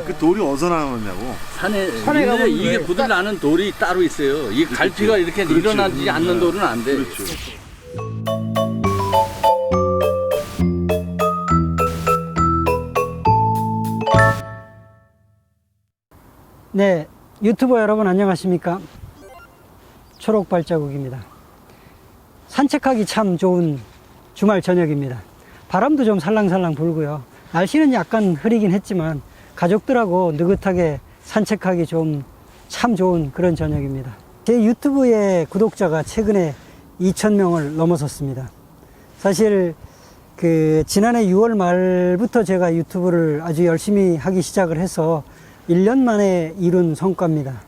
그 돌이 어디서 나왔냐고. 산에 가면 이게 왜? 부들 나는 돌이 따로 있어요. 이 갈피가 이렇게 그렇지. 일어나지 않는 돌은 안 돼. 그렇죠. 네, 유튜버 여러분 안녕하십니까? 초록발자국입니다. 산책하기 참 좋은 주말 저녁입니다. 바람도 좀 살랑살랑 불고요. 날씨는 약간 흐리긴 했지만 가족들하고 느긋하게 산책하기 참 좋은 그런 저녁입니다. 제 유튜브의 구독자가 최근에 2,000명을 넘어섰습니다. 사실 지난해 6월 말부터 제가 유튜브를 아주 열심히 하기 시작을 해서 1년 만에 이룬 성과입니다.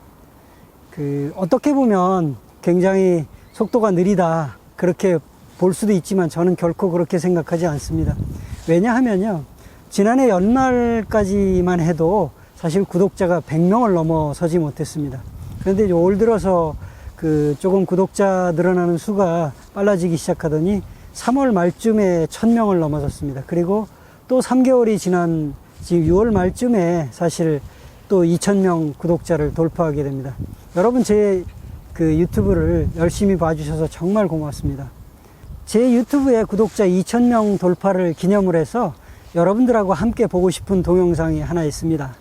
어떻게 보면 굉장히 속도가 느리다 그렇게 볼 수도 있지만 저는 결코 그렇게 생각하지 않습니다. 왜냐하면요, 지난해 연말까지만 해도 사실 구독자가 100명을 넘어서지 못했습니다. 그런데 올 들어서 조금 구독자 늘어나는 수가 빨라지기 시작하더니 3월 말쯤에 1000명을 넘어섰습니다. 그리고 또 3개월이 지난 지금 6월 말쯤에 사실 또 2000명 구독자를 돌파하게 됩니다. 여러분 제 유튜브를 열심히 봐주셔서 정말 고맙습니다. 제 유튜브에 구독자 2000명 돌파를 기념을 해서 여러분들하고 함께 보고 싶은 동영상이 하나 있습니다.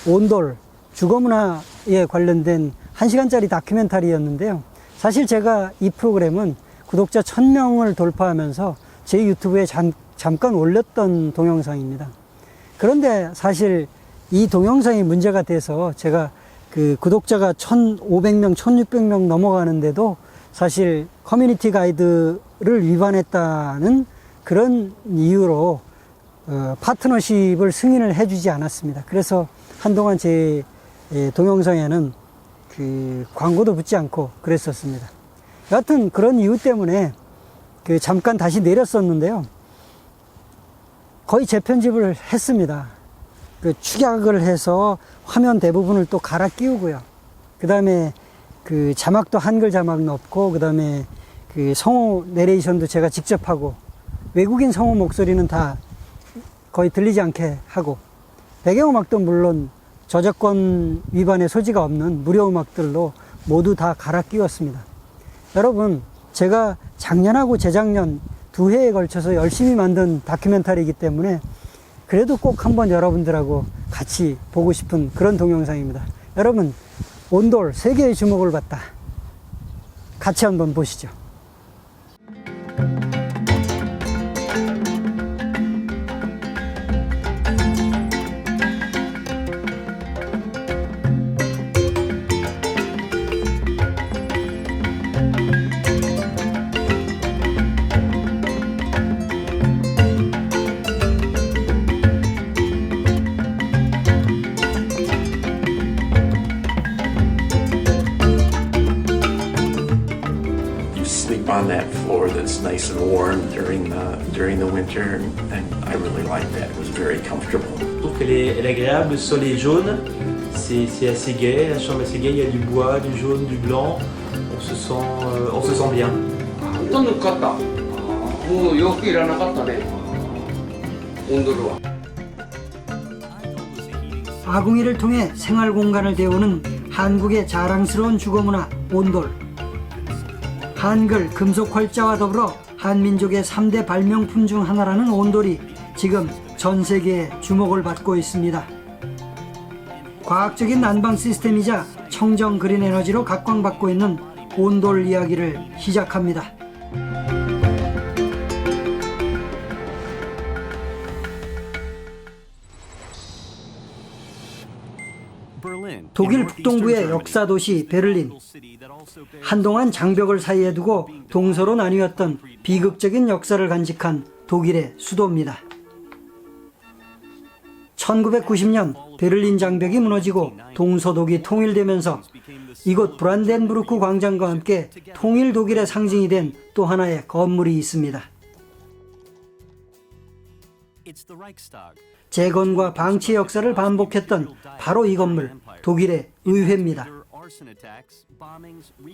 온돌, 주거문화에 관련된 1시간짜리 다큐멘터리였는데요. 사실 제가 이 프로그램은 구독자 1000명을 돌파하면서 제 유튜브에 잠깐 올렸던 동영상입니다. 그런데 사실 이 동영상이 문제가 돼서 제가 구독자가 1500명, 1600명 넘어가는데도 사실 커뮤니티 가이드를 위반했다는 그런 이유로 파트너십을 승인을 해주지 않았습니다. 그래서 한동안 제 동영상에는 광고도 붙지 않고 그랬었습니다. 여하튼 그런 이유 때문에 잠깐 다시 내렸었는데요. 거의 재편집을 했습니다. 축약을 해서 화면 대부분을 또 갈아 끼우고요. 그 다음에 자막도 한글 자막 넣고, 그 다음에 성우 내레이션도 제가 직접 하고, 외국인 성우 목소리는 다 거의 들리지 않게 하고, 배경음악도 물론 저작권 위반의 소지가 없는 무료 음악들로 모두 다 갈아 끼웠습니다. 여러분, 제가 작년하고 재작년 2회에 걸쳐서 열심히 만든 다큐멘터리이기 때문에 그래도 꼭 한번 여러분들하고 같이 보고 싶은 그런 동영상입니다. 여러분, 온돌 세계의 주목을 받다. 같이 한번 보시죠. On that floor that's nice and warm during the winter, and I really like that. It was very comfortable. Je trouve qu'elle est agréable, le sol est jaune, c'est assez gai, la chambre est assez gai, il y a du bois, du jaune, du blanc, on se sent bien. 또 늦었다. 여기 일어나갔다네. 온도로. 아궁이를 통해 생활 공간을 데우는 한국의 자랑스러운 주거문화 온돌. 한글, 금속 활자와 더불어 한민족의 3대 발명품 중 하나라는 온돌이 지금 전 세계에 주목을 받고 있습니다. 과학적인 난방 시스템이자 청정 그린 에너지로 각광받고 있는 온돌 이야기를 시작합니다. 독일 북동부의 역사 도시 베를린. 한동안 장벽을 사이에 두고 동서로 나뉘었던 비극적인 역사를 간직한 독일의 수도입니다. 1990년 베를린 장벽이 무너지고 동서독이 통일되면서 이곳 브란덴부르크 광장과 함께 통일 독일의 상징이 된 또 하나의 건물이 있습니다. 재건과 방치의 역사를 반복했던 바로 이 건물, 독일의 의회입니다.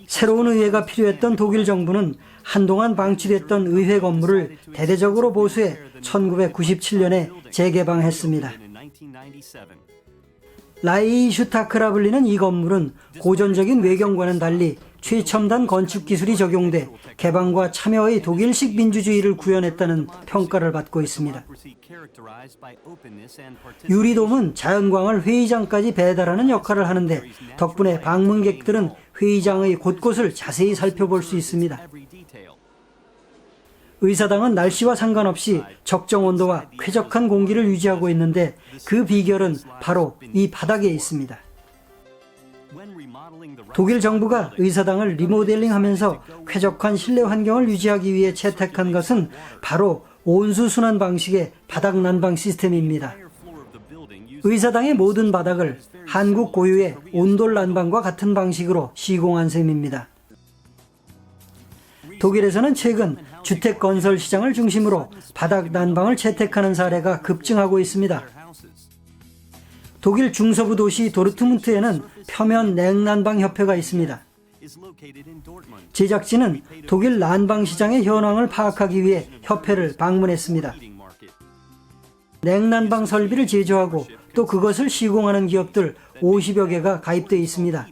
새로운 의회가 필요했던 독일 정부는 한동안 방치됐던 의회 건물을 대대적으로 보수해 1997년에 재개방했습니다. 라이슈타크라 불리는 이 건물은 고전적인 외경과는 달리 최첨단 건축 기술이 적용돼 개방과 참여의 독일식 민주주의를 구현했다는 평가를 받고 있습니다. 유리돔은 자연광을 회의장까지 배달하는 역할을 하는데 덕분에 방문객들은 회의장의 곳곳을 자세히 살펴볼 수 있습니다. 의사당은 날씨와 상관없이 적정 온도와 쾌적한 공기를 유지하고 있는데 그 비결은 바로 이 바닥에 있습니다. 독일 정부가 의사당을 리모델링하면서 쾌적한 실내 환경을 유지하기 위해 채택한 것은 바로 온수순환 방식의 바닥 난방 시스템입니다. 의사당의 모든 바닥을 한국 고유의 온돌 난방과 같은 방식으로 시공한 셈입니다. 독일에서는 최근 주택 건설 시장을 중심으로 바닥 난방을 채택하는 사례가 급증하고 있습니다. 독일 중서부 도시 도르트문트에는 표면 냉난방 협회가 있습니다. 제작진은 독일 난방 시장의 현황을 파악하기 위해 협회를 방문했습니다. 냉난방 설비를 제조하고 또 그것을 시공하는 기업들 50여 개가 가입되어 있습니다.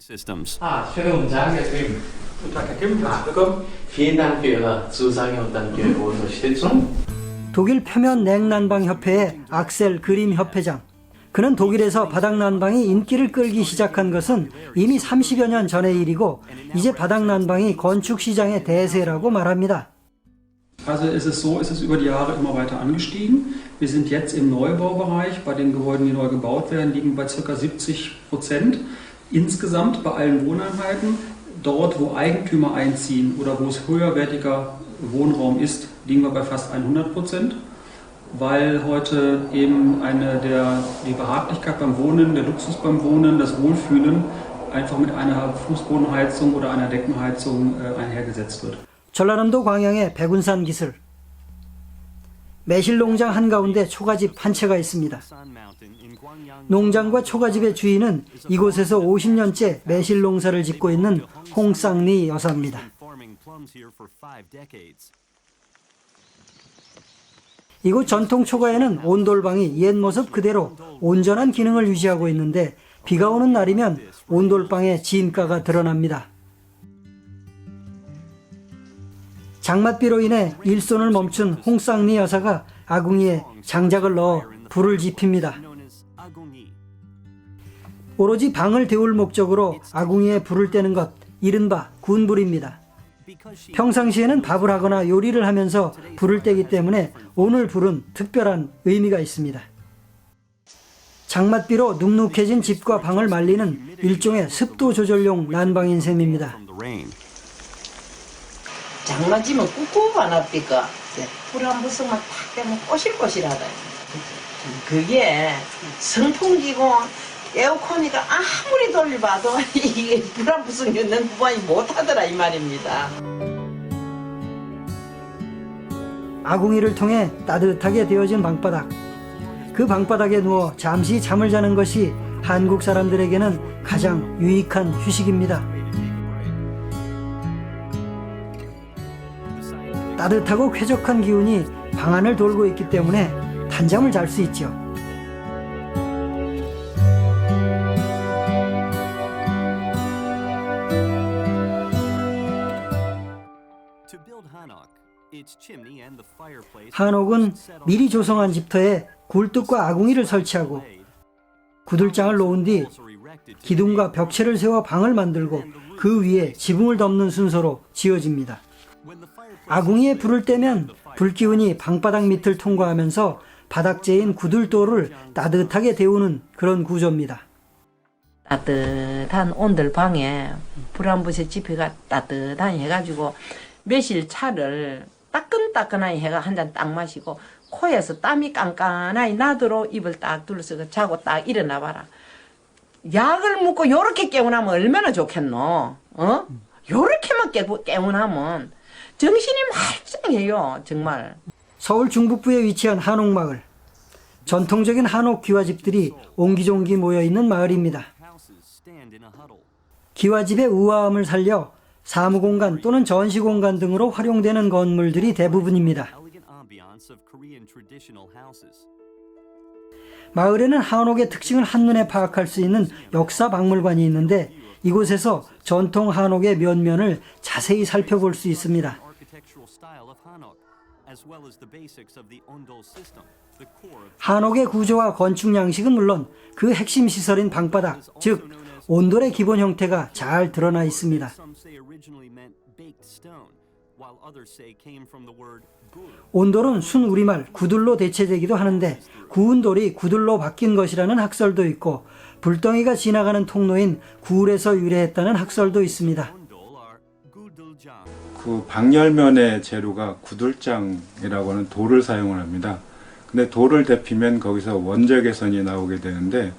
Schönen guten Tag, Herr Grimm. Guten Tag, Herr Grimm. Willkommen. Vielen Dank für Ihre Zusage und dann für Ihre Unterstützung. 독일 표면 냉난방 협회의 악셀 그림 협회장. 그는 독일에서 바닥 난방이 인기를 끌기 시작한 것은 이미 30여 년 전의 일이고 이제 바닥 난방이 건축 시장의 대세라고 말합니다. Also ist es so, ist es über die Jahre immer weiter angestiegen. Wir sind jetzt im Neubaubereich. Bei den Gebäuden, die neu gebaut werden, liegen bei ca. 70% insgesamt bei allen Wohneinheiten. Dort, wo Eigentümer einziehen oder wo es höherwertiger Wohnraum ist, liegen wir bei fast 100%. Weil heute eben die Behaglichkeit beim Wohnen, der Luxus beim Wohnen, das Wohlfühlen einfach mit einer Fußbodenheizung oder einer Deckenheizung einhergesetzt wird. 전라남도 광양의 백운산 기슬. 매실농장 한가운데 초가집 한 채가 있습니다. 농장과 초가집의 주인은 이곳에서 50년째 매실농사를 짓고 있는 홍쌍리 여사입니다. 이곳 전통 초가에는 온돌방이 옛 모습 그대로 온전한 기능을 유지하고 있는데 비가 오는 날이면 온돌방의 진가가 드러납니다. 장맛비로 인해 일손을 멈춘 홍쌍리 여사가 아궁이에 장작을 넣어 불을 지핍니다. 오로지 방을 데울 목적으로 아궁이에 불을 떼는 것, 이른바 군불입니다. 평상시에는 밥을 하거나 요리를 하면서 불을 떼기 때문에 오늘 불은 특별한 의미가 있습니다. 장맛비로 눅눅해진 집과 방을 말리는 일종의 습도 조절용 난방인 셈입니다. 장마지면 꿉꿉 안 합니까? 불 한 부스만 탁 되면 꼬실꼬실하다. 그게 선풍기고 에어컨이가 아무리 돌려봐도 이게 불 한 부스 넣는 부분이 못하더라 이 말입니다. 아궁이를 통해 따뜻하게 데워진 방바닥. 그 방바닥에 누워 잠시 잠을 자는 것이 한국 사람들에게는 가장 유익한 휴식입니다. 따뜻하고 쾌적한 기운이 방 안을 돌고 있기 때문에 단잠을 잘 수 있죠. 한옥은 미리 조성한 집터에 굴뚝과 아궁이를 설치하고 구들장을 놓은 뒤 기둥과 벽체를 세워 방을 만들고 그 위에 지붕을 덮는 순서로 지어집니다. 아궁이에 불을 떼면 불기운이 방바닥 밑을 통과하면서 바닥재인 구들도를 따뜻하게 데우는 그런 구조입니다. 따뜻한 온돌 방에 불 한 부스 지피가 따뜻하게 해가지고 매실 차를 따끈따끈하게 해가 한 잔 딱 마시고 코에서 땀이 깐깐하게 나도록 입을 딱 둘러서 자고 딱 일어나 봐라. 약을 먹고 요렇게 깨어나면 얼마나 좋겠노? 요렇게만 깨어나면 정신이 말짱해요, 정말. 서울 중북부에 위치한 한옥마을. 전통적인 한옥 기와집들이 옹기종기 모여있는 마을입니다. 기와집의 우아함을 살려 사무공간 또는 전시공간 등으로 활용되는 건물들이 대부분입니다. 마을에는 한옥의 특징을 한눈에 파악할 수 있는 역사 박물관이 있는데 이곳에서 전통 한옥의 면면을 자세히 살펴볼 수 있습니다. 한옥의 구조와 건축 양식은 물론 그 핵심 시설인 방바닥, 즉 온돌의 기본 형태가 잘 드러나 있습니다. 온돌은 순우리말 구들로 대체되기도 하는데 구운 돌이 구들로 바뀐 것이라는 학설도 있고 불덩이가 지나가는 통로인 굴에서 유래했다는 학설도 있습니다. 그 방열면의 재료가 구들장이라고 하는 돌을 사용을 합니다. 근데 돌을 데피면 거기서 원적외선이 나오게 되는데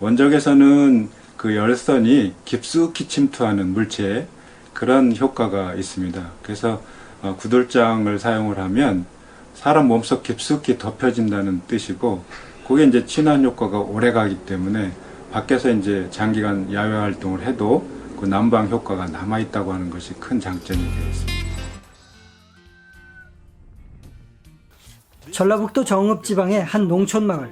원적외선은 그 열선이 깊숙이 침투하는 물체에 그런 효과가 있습니다. 그래서 구들장을 사용을 하면 사람 몸속 깊숙이 덮여진다는 뜻이고 그게 이제 친환 효과가 오래 가기 때문에 밖에서 이제 장기간 야외 활동을 해도 그 난방 효과가 남아 있다고 하는 것이 큰 장점이 되겠습니다. 전라북도 정읍 지방의 한 농촌 마을.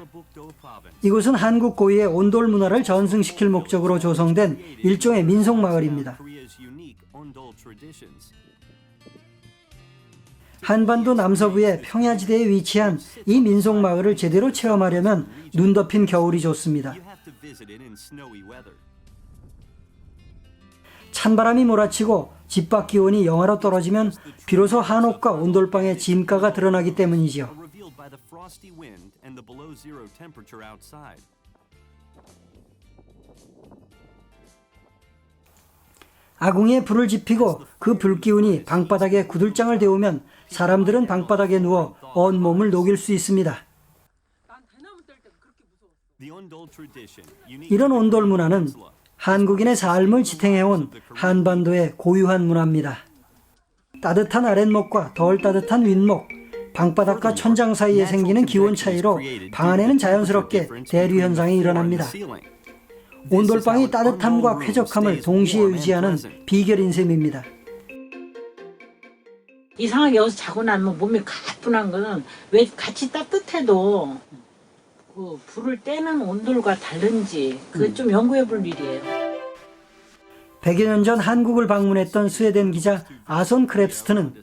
이곳은 한국 고유의 온돌 문화를 전승시킬 목적으로 조성된 일종의 민속 마을입니다. 한반도 남서부의 평야지대에 위치한 이 민속 마을을 제대로 체험하려면 눈 덮인 겨울이 좋습니다. 찬바람이 몰아치고 집밖 기온이 영하로 떨어지면 비로소 한옥과 온돌방의 진가가 드러나기 때문이지요. 아궁이에 불을 지피고 그 불기운이 방바닥에 구들장을 데우면 사람들은 방바닥에 누워 온몸을 녹일 수 있습니다. 이런 온돌 문화는 한국인의 삶을 지탱해온 한반도의 고유한 문화입니다. 따뜻한 아랫목과 덜 따뜻한 윗목, 방바닥과 천장 사이에 생기는 기온 차이로 방 안에는 자연스럽게 대류 현상이 일어납니다. 온돌방이 따뜻함과 쾌적함을 동시에 유지하는 비결인 셈입니다. 이상하게 여기서 자고 나면 몸이 가뿐한 거는 왜 같이 따뜻해도 그 불을 떼는 온돌과 다른지 그게 좀 연구해 볼 일이에요. 100여 년 전 한국을 방문했던 스웨덴 기자 아손 크랩스트는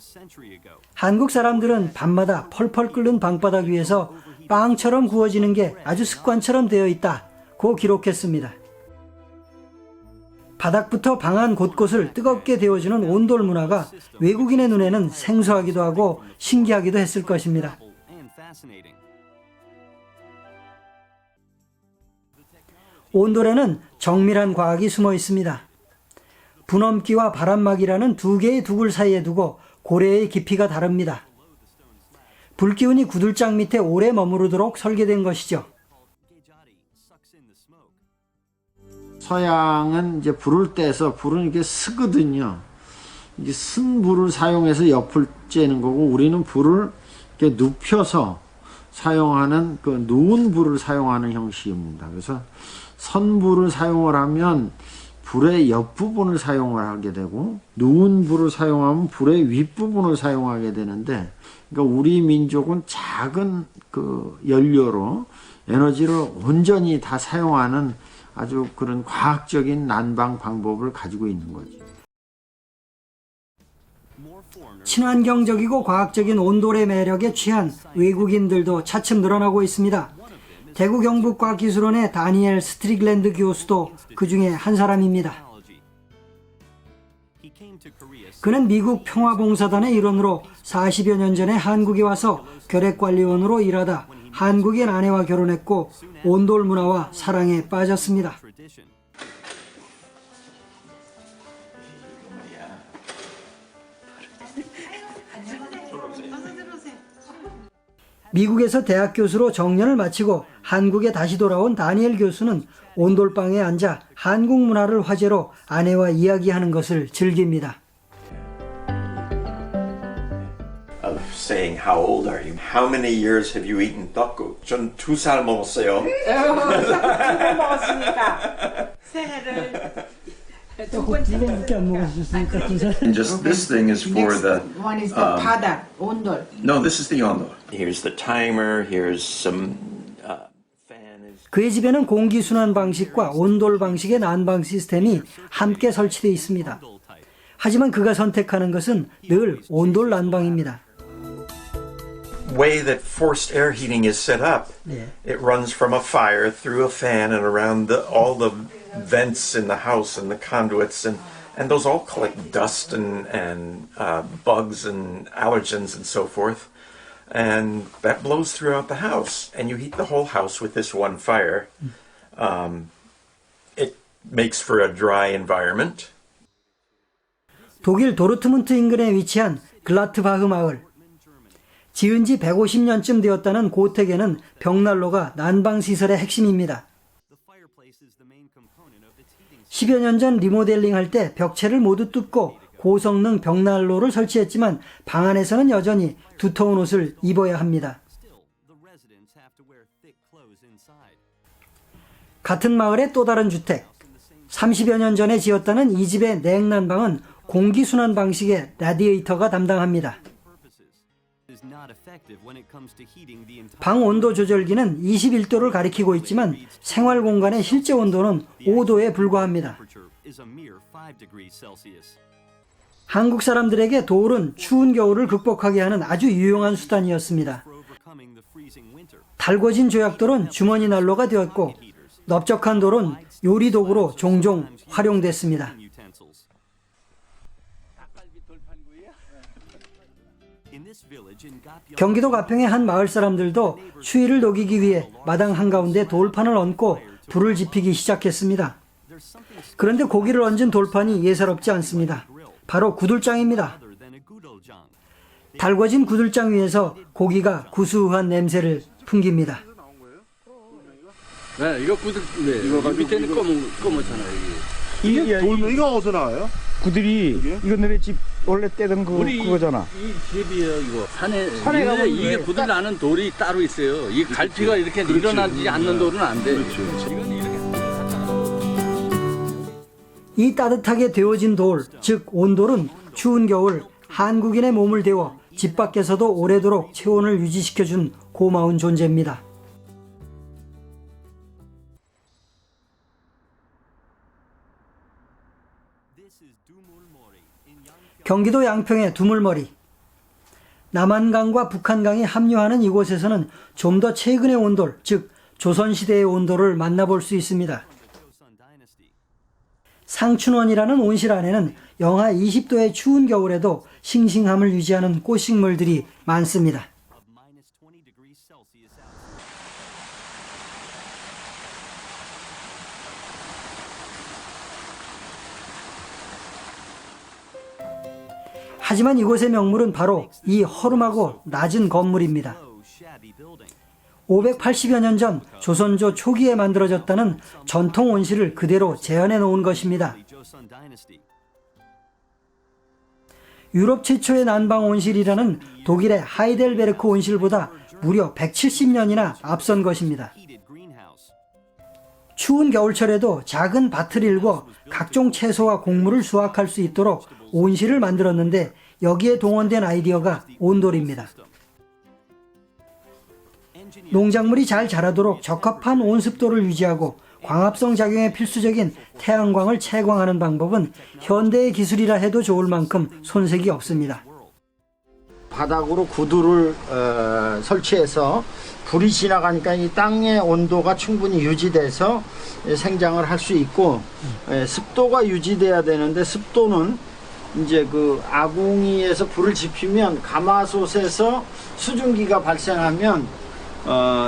한국 사람들은 밤마다 펄펄 끓는 방바닥 위에서 빵처럼 구워지는 게 아주 습관처럼 되어 있다고 기록했습니다. 바닥부터 방 안 곳곳을 뜨겁게 데워주는 온돌 문화가 외국인의 눈에는 생소하기도 하고 신기하기도 했을 것입니다. 온돌에는 정밀한 과학이 숨어 있습니다. 분엄기와 바람막이라는 두 개의 두굴 사이에 두고 고래의 깊이가 다릅니다. 불기운이 구들장 밑에 오래 머무르도록 설계된 것이죠. 서양은 이제 불을 떼서 불은 이렇게 쓰거든요. 이게 쓴 불을 사용해서 옆을 쬐는 거고 우리는 불을 이렇게 눕혀서 사용하는 그 누운 불을 사용하는 형식입니다. 그래서 선불을 사용을 하면 불의 옆부분을 사용을 하게 되고 누운 불을 사용하면 불의 윗부분을 사용하게 되는데 그러니까 우리 민족은 작은 그 연료로 에너지를 온전히 다 사용하는 아주 그런 과학적인 난방 방법을 가지고 있는 거죠. 친환경적이고 과학적인 온돌의 매력에 취한 외국인들도 차츰 늘어나고 있습니다. 대구 경북과학기술원의 다니엘 스트릭랜드 교수도 그 중에 한 사람입니다. 그는 미국 평화봉사단의 일원으로 40여 년 전에 한국에 와서 결핵관리원으로 일하다 한국인 아내와 결혼했고 온돌 문화와 사랑에 빠졌습니다. 미국에서 대학 교수로 정년을 마치고 한국에 다시 돌아온 다니엘 교수는 온돌방에 앉아 한국 문화를 화제로 아내와 이야기하는 것을 즐깁니다. Of saying how old are you? How many years have you eaten 떡국? 전 2살 먹었어요. 먹었으니까 새해를 And just this thing is for the one is the 바닥 온돌. No, this is the ondol. Here's the timer. Here's some 그의 집에는 공기순환 방식과 온돌 방식의 난방 시스템이 함께 설치되어 있습니다. 하지만 그가 선택하는 것은 늘 온돌 난방입니다. Way that forced air heating is set up, it runs from a fire through a fan and around all the vents in the house and the conduits, and those all collect dust and bugs and allergens and so forth, and that blows throughout the house, and you heat the whole house with this one fire. It makes for a dry environment. 독일 도르트문트 인근에 위치한 글라트바흐 마을. 지은 지 150년쯤 되었다는 고택에는 벽난로가 난방시설의 핵심입니다. 10여 년 전 리모델링 할 때 벽체를 모두 뜯고 고성능 벽난로를 설치했지만 방 안에서는 여전히 두터운 옷을 입어야 합니다. 같은 마을의 또 다른 주택. 30여 년 전에 지었다는 이 집의 냉난방은 공기순환 방식의 라디에이터가 담당합니다. 방 온도 조절기는 21도를 가리키고 있지만 생활 공간의 실제 온도는 5도에 불과합니다. 한국 사람들에게 돌은 추운 겨울을 극복하게 하는 아주 유용한 수단이었습니다. 달궈진 조약돌은 주머니 난로가 되었고 넓적한 돌은 요리 도구로 종종 활용됐습니다. 경기도 가평의 한 마을 사람들도 추위를 녹이기 위해 마당 한가운데 돌판을 얹고 불을 지피기 시작했습니다. 그런데 고기를 얹은 돌판이 예사롭지 않습니다. 바로 구들장입니다. 달궈진 구들장 위에서 고기가 구수한 냄새를 풍깁니다. 네, 이거 구들, 네, 이거 밑에는 검었잖아요, 이게 돌멩이가 어디서 나와요? 구들이 이거 너네 집 원래 떼던 그거잖아. 이 집이에요, 이거. 산에 가면 이게 구들 나는 돌이 따로 있어요. 이 갈피가 이렇게 일어나지 않는 돌은 안 돼. 이건 이렇게. 이 따뜻하게 데워진 돌, 즉 온돌은 추운 겨울 한국인의 몸을 데워 집 밖에서도 오래도록 체온을 유지시켜준 고마운 존재입니다. 경기도 양평의 두물머리. 남한강과 북한강이 합류하는 이곳에서는 좀 더 최근의 온돌, 즉 조선시대의 온돌을 만나볼 수 있습니다. 상춘원이라는 온실 안에는 영하 20도의 추운 겨울에도 싱싱함을 유지하는 꽃식물들이 많습니다. 하지만 이곳의 명물은 바로 이 허름하고 낮은 건물입니다. 580여 년 전 조선조 초기에 만들어졌다는 전통 온실을 그대로 재현해 놓은 것입니다. 유럽 최초의 난방 온실이라는 독일의 하이델베르크 온실보다 무려 170년이나 앞선 것입니다. 추운 겨울철에도 작은 밭을 일궈 각종 채소와 곡물을 수확할 수 있도록 온실을 만들었는데 여기에 동원된 아이디어가 온돌입니다. 농작물이 잘 자라도록 적합한 온습도를 유지하고 광합성 작용에 필수적인 태양광을 채광하는 방법은 현대의 기술이라 해도 좋을 만큼 손색이 없습니다. 바닥으로 구두를 설치해서 불이 지나가니까 이 땅의 온도가 충분히 유지돼서 생장을 할 수 있고 습도가 유지돼야 되는데 습도는 이제 그 아궁이에서 불을 지피면 가마솥에서 수증기가 발생하면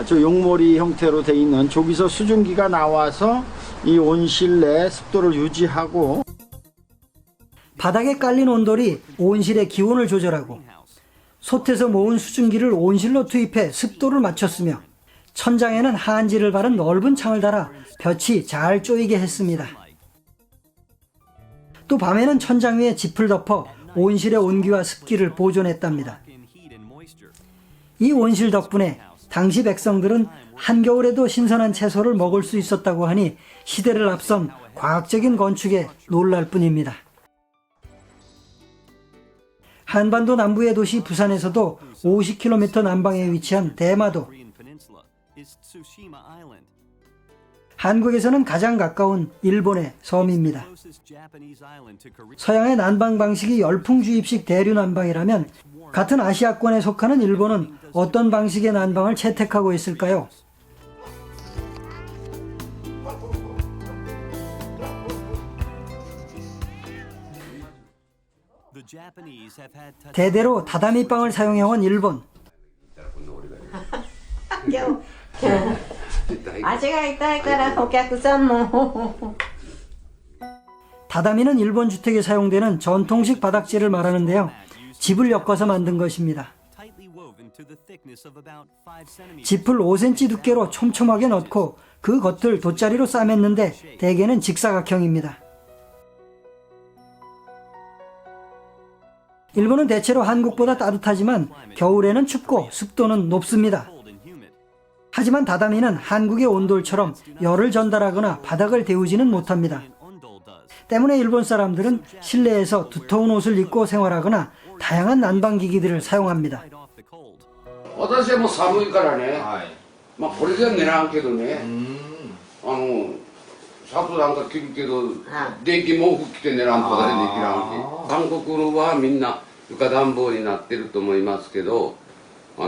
저 용머리 형태로 돼 있는 저기서 수증기가 나와서 이 온실 내 습도를 유지하고 바닥에 깔린 온돌이 온실의 기온을 조절하고 솥에서 모은 수증기를 온실로 투입해 습도를 맞췄으며 천장에는 한지를 바른 넓은 창을 달아 볕이 잘 쪼이게 했습니다. 또 밤에는 천장 위에 짚을 덮어 온실의 온기와 습기를 보존했답니다. 이 온실 덕분에 당시 백성들은 한겨울에도 신선한 채소를 먹을 수 있었다고 하니 시대를 앞선 과학적인 건축에 놀랄 뿐입니다. 한반도 남부의 도시 부산에서도 50km 남방에 위치한 대마도. 한국에서는 가장 가까운 일본의 섬입니다. 서양의 난방 방식이 열풍주입식 대류 난방이라면 같은 아시아권에 속하는 일본은 어떤 방식의 난방을 채택하고 있을까요? 대대로 다다미방을 사용해온 일본. 다다미는 일본 주택에 사용되는 전통식 바닥재를 말하는데요. 짚을 엮어서 만든 것입니다. 짚을 5cm 두께로 촘촘하게 넣고 그 겉을 돗자리로 싸맸는데 대개는 직사각형입니다. 일본은 대체로 한국보다 따뜻하지만 겨울에는 춥고 습도는 높습니다. 하지만 다다미는 한국의 온돌처럼 열을 전달하거나 바닥을 데우지는 못합니다. 때문에 일본 사람들은 실내에서 두터운 옷을 입고 생활하거나 다양한 난방기기들을 사용합니다. 私はもう寒いからね、まあこれじゃ寝らんけどね、シャツなんか着るけど、電気毛布着て寝らんとかでできらんし、韓国はみんな床暖房になってると思いますけど、対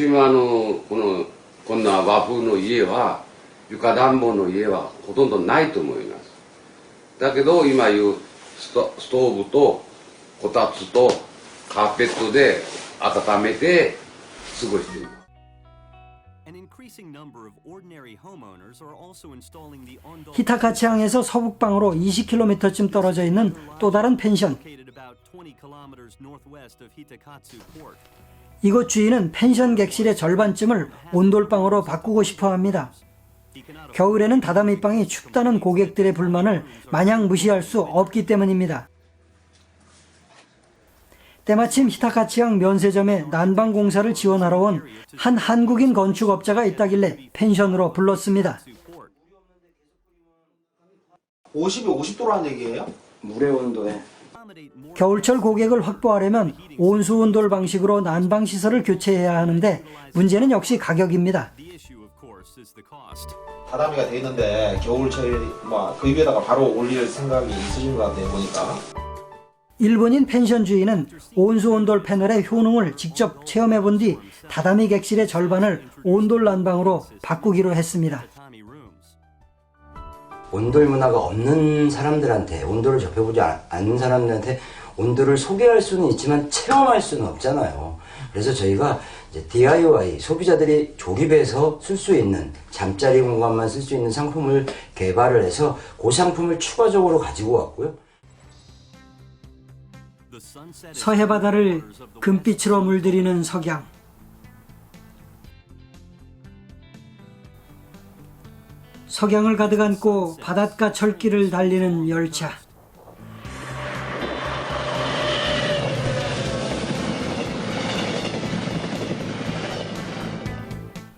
馬のこんな和風の家は床暖房の家はほとんどないと思います。だけど今いうストーブとこたつとカーペットで温めて過ごしています。히타카치항에서 서북방으로 20km쯤 떨어져 있는 또 다른 펜션. 이곳 주인은 펜션 객실의 절반쯤을 온돌방으로 바꾸고 싶어 합니다. 겨울에는 다다미방이 춥다는 고객들의 불만을 마냥 무시할 수 없기 때문입니다. 때마침 히타카치항 면세점에 난방 공사를 지원하러 온 한 한국인 건축업자가 있다길래 펜션으로 불렀습니다. 50이 50도라는 얘기예요? 물의 온도에. 겨울철 고객을 확보하려면 온수온돌 방식으로 난방시설을 교체해야 하는데 문제는 역시 가격입니다. 다다미가 돼 있는데 겨울철 그 위에다가 바로 올릴 생각이 있으신 것 같아요, 보니까. 일본인 펜션 주인은 온수온돌 패널의 효능을 직접 체험해 본 뒤 다다미 객실의 절반을 온돌 난방으로 바꾸기로 했습니다. 온돌 문화가 없는 사람들한테, 온돌을 접해보지 않는 사람들한테 온돌을 소개할 수는 있지만 체험할 수는 없잖아요. 그래서 저희가 이제 DIY, 소비자들이 조립해서 쓸 수 있는, 잠자리 공간만 쓸 수 있는 상품을 개발을 해서 그 상품을 추가적으로 가지고 왔고요. 서해바다를 금빛으로 물들이는 석양. 석양을 가득 안고 바닷가 철길을 달리는 열차.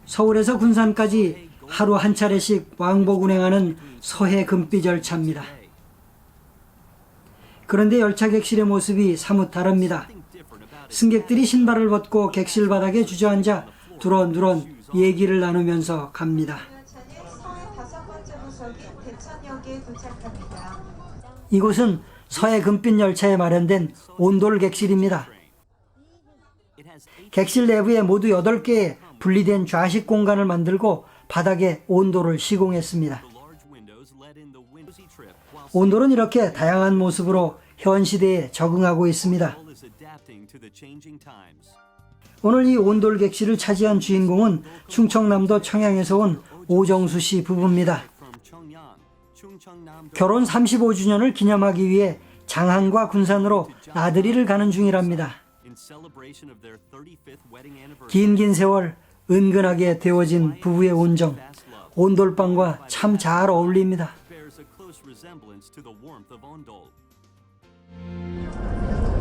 서울에서 군산까지 하루 한 차례씩 왕복 운행하는 서해 금빛 열차입니다. 그런데 열차 객실의 모습이 사뭇 다릅니다. 승객들이 신발을 벗고 객실 바닥에 주저앉아 두런두런 얘기를 나누면서 갑니다. 이곳은 서해 금빛 열차에 마련된 온돌 객실입니다. 객실 내부에 모두 8개의 분리된 좌식 공간을 만들고 바닥에 온돌을 시공했습니다. 온돌은 이렇게 다양한 모습으로 현 시대에 적응하고 있습니다. 오늘 이 온돌 객실을 차지한 주인공은 충청남도 청양에서 온 오정수 씨 부부입니다. 결혼 35주년을 기념하기 위해 장항과 군산으로 나들이를 가는 중이랍니다. 긴 세월 은근하게 데워진 부부의 온정, 온돌방과 참 잘 어울립니다.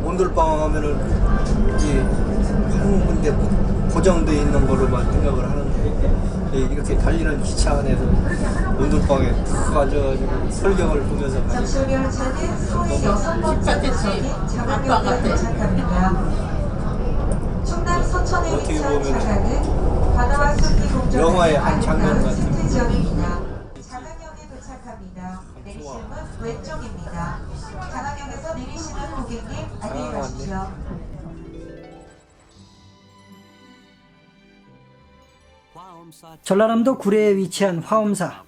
온돌방 하면은 한 군데 고정되어 있는 거로만 생각을 하는데 이렇게 달리는 기차 안에서 온돌방에 탁 앉아가지고 설경을 보면서 가니까 어떻게 보면 영화의 한 장면 같은. 자가역에 도착합니다. 내리시는 왼쪽입니다. 자가역에서 내리시는 고객님 안녕히 가십시오. 전라남도 구례에 위치한 화엄사.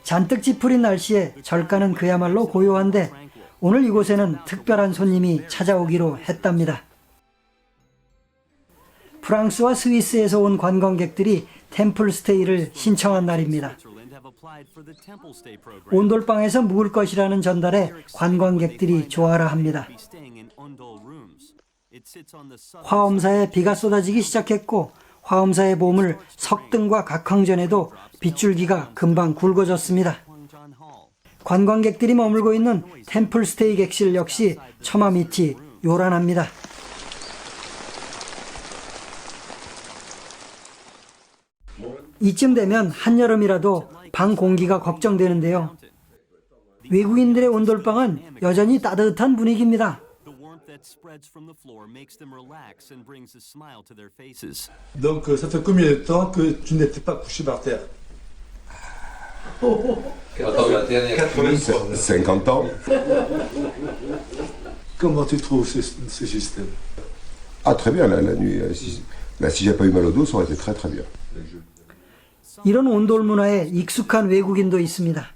잔뜩 찌푸린 날씨에 절가는 그야말로 고요한데 오늘 이곳에는 특별한 손님이 찾아오기로 했답니다. 프랑스와 스위스에서 온 관광객들이 템플스테이를 신청한 날입니다. 온돌방에서 묵을 것이라는 전달에 관광객들이 좋아라 합니다. 화엄사에 비가 쏟아지기 시작했고 화엄사의 보물 석등과 각황전에도 빗줄기가 금방 굵어졌습니다. 관광객들이 머물고 있는 템플스테이 객실 역시 처마 밑이 요란합니다. 이쯤 되면 한여름이라도 방 공기가 걱정되는데요. 외국인들의 온돌방은 여전히 따뜻한 분위기입니다. Donc ça fait combien de temps que tu n'étais pas couché par terre? 50 ans. Comment tu trouves ce système? Ah très bien, la nuit. Si j'ai pas eu mal au dos, ça aurait été très très bien. 이런 온돌 문화에 익숙한 외국인도 있습니다.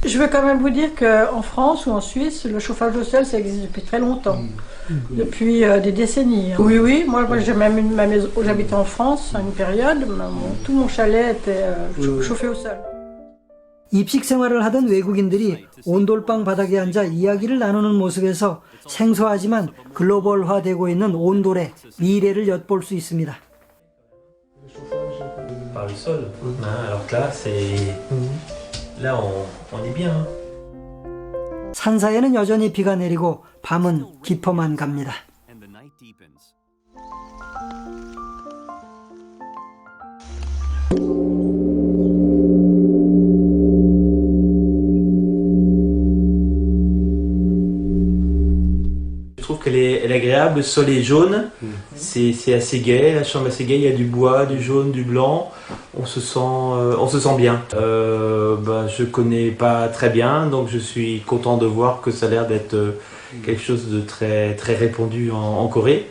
Je veux quand même vous dire qu'en France ou en Suisse, le chauffage au sol, ça existe depuis très longtemps, depuis des décennies. Oui, oui, moi j'ai même ma maison, j'habitais en France à une période, tout mon chalet était chauffé au sol. 입식 생활을 하던 외국인들이 온돌방 바닥에 앉아 이야기를 나누는 모습에서 생소하지만 글로벌화되고 있는 온돌의 미래를 엿볼 수 있습니다. Par le sol. Alors que là, là on est bien. 산사에는 여전히 비가 내리고 밤은 깊어만 갑니다. Je trouve qu'elle est agréable, le sol est jaune, c'est assez gai, la chambre est assez gai, il y a du bois, du jaune, du blanc, on se sent bien. Je connais pas très bien, donc je suis content de voir que ça a l'air d'être quelque chose de très répandu en Corée.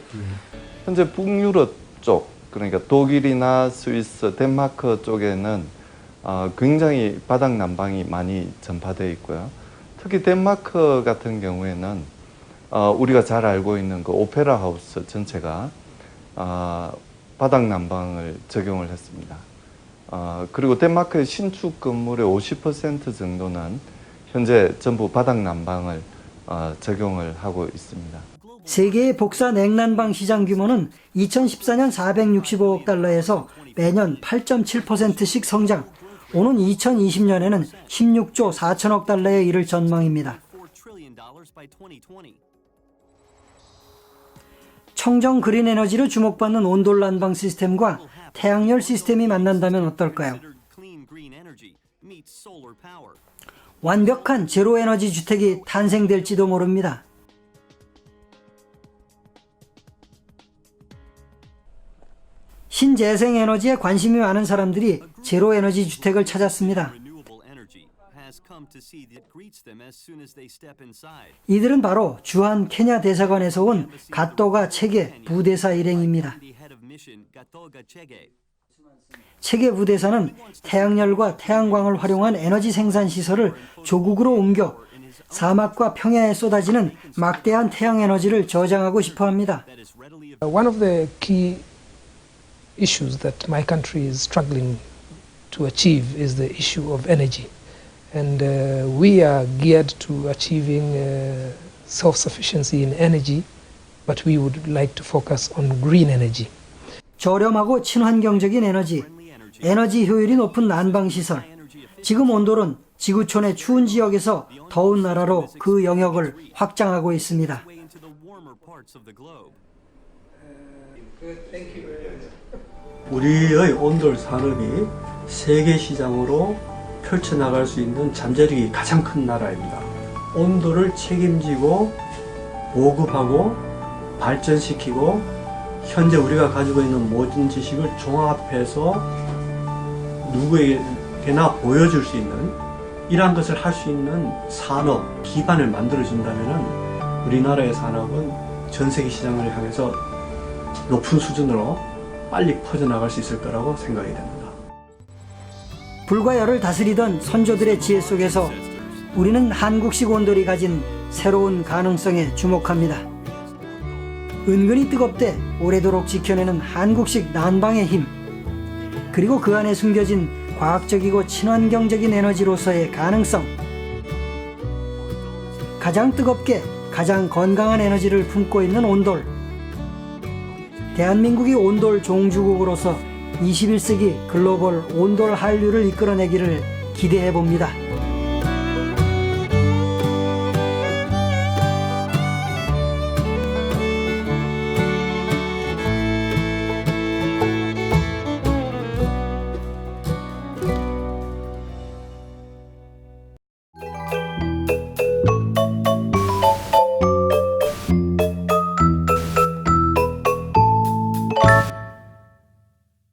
현재 북유럽 쪽, 그러니까 독일이나 스위스, 덴마크 쪽에는 굉장히 바닥 난방이 많이 전파되어 있고요. 특히 덴마크 같은 경우에는 우리가 잘 알고 있는 그 오페라 하우스 전체가 바닥 난방을 적용을 했습니다. 그리고 덴마크의 신축 건물의 50% 정도는 현재 전부 바닥 난방을 적용을 하고 있습니다. 세계의 복사 냉난방 시장 규모는 2014년 465억 달러에서 매년 8.7%씩 성장, 오는 2020년에는 16조 4천억 달러에 이를 전망입니다. 청정 그린 에너지로 주목받는 온돌 난방 시스템과 태양열 시스템이 만난다면 어떨까요? 완벽한 제로 에너지 주택이 탄생될지도 모릅니다. 신재생 에너지에 관심이 많은 사람들이 제로 에너지 주택을 찾았습니다. 이들은 바로 주한 케냐 대사관에서 온 갓도가 체게 부대사 일행입니다. 체게 부대사는 태양열과 태양광을 활용한 에너지 생산 시설을 조국으로 옮겨 사막과 평야에 쏟아지는 막대한 태양 에너지를 저장하고 싶어 합니다. One of the key issues that my country is struggling to achieve is the issue of energy. And we are geared to achieving self-sufficiency in energy, but we would like to focus on green energy. 저렴하고 친환경적인 에너지, 에너지 효율이 높은 난방시설. 지금 온돌은 지구촌의 추운 지역에서 더운 나라로 그 영역을 확장하고 있습니다. 우리의 온돌 산업이 세계 시장으로 펼쳐나갈 수 있는 잠재력이 가장 큰 나라입니다. 온돌을 책임지고 보급하고 발전시키고 현재 우리가 가지고 있는 모든 지식을 종합해서 누구에게나 보여줄 수 있는 이러한 것을 할 수 있는 산업 기반을 만들어준다면 우리나라의 산업은 전 세계 시장을 향해서 높은 수준으로 빨리 퍼져나갈 수 있을 거라고 생각이 됩니다. 불과 열을 다스리던 선조들의 지혜 속에서 우리는 한국식 온돌이 가진 새로운 가능성에 주목합니다. 은근히 뜨겁되 오래도록 지켜내는 한국식 난방의 힘, 그리고 그 안에 숨겨진 과학적이고 친환경적인 에너지로서의 가능성, 가장 뜨겁게 가장 건강한 에너지를 품고 있는 온돌. 대한민국이 온돌 종주국으로서 21세기 글로벌 온돌 한류를 이끌어내기를 기대해 봅니다.